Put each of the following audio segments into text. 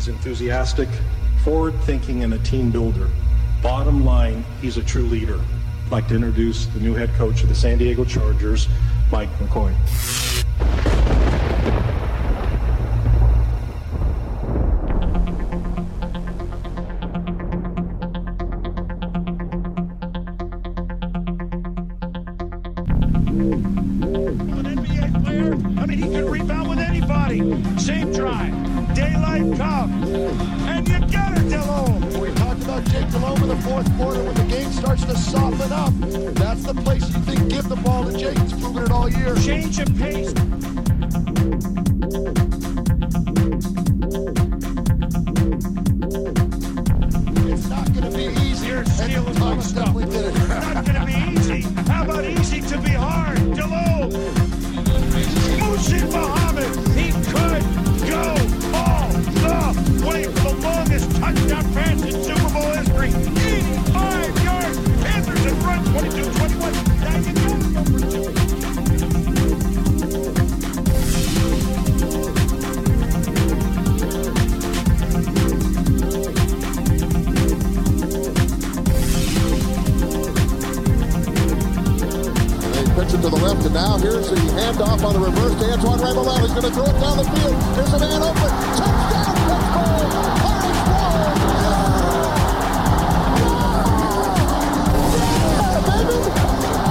He's enthusiastic, forward-thinking, and a team builder. Bottom line, he's a true leader. I'd like to introduce the new head coach of the San Diego Chargers, Mike McCoy. He can rebound with anybody. Same drive. Daylight comes. And you get it, Delhomme. We talked about Jake Delhomme in the fourth quarter when the game starts to soften up. That's the place you think, give the ball to Jake. He's proven it all year. Change of pace. It's not going to be easy. You're stealing my stuff. Definitely did it. It's not going to be easy. How about easy to be hard? Delhomme. Muhammad, he could go all the way for the longest touchdown pass in Super Bowl history. 85 yards. Panthers in front, 22-21. Now you go number 2. Pitch it to the left, and now here's the handoff on the reverse to Antoine Randall. He's going to throw it down the field. Here's a man open. Touchdown, Pittsburgh! Orange ball! Yeah, baby!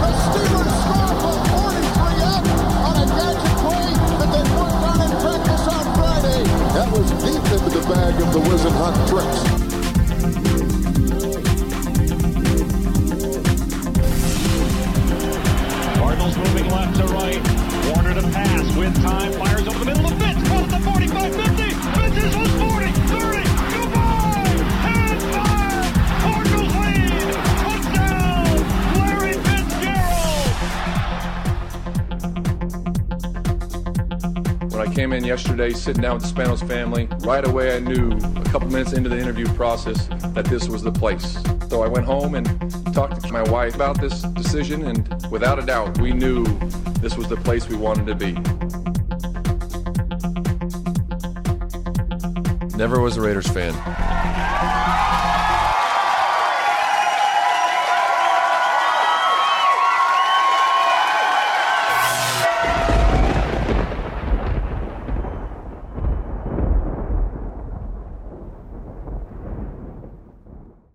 The Steelers score from 43 up on a gadget play that they worked on in practice on Friday. That was deep into the bag of the Whisenhunt tricks. Moving left to right. Warner to pass with time. Fires over the middle of Fitz. Caught at the 45, 50. Fitz is 40, 30. Goodbye. And 5. Cardinals lead. Touchdown. Larry Fitzgerald. When I came in yesterday, sitting down with the Spanos family, right away I knew a couple minutes into the interview process that this was the place. So I went home and talked to my wife about this decision, and without a doubt, we knew this was the place we wanted to be. Never was a Raiders fan.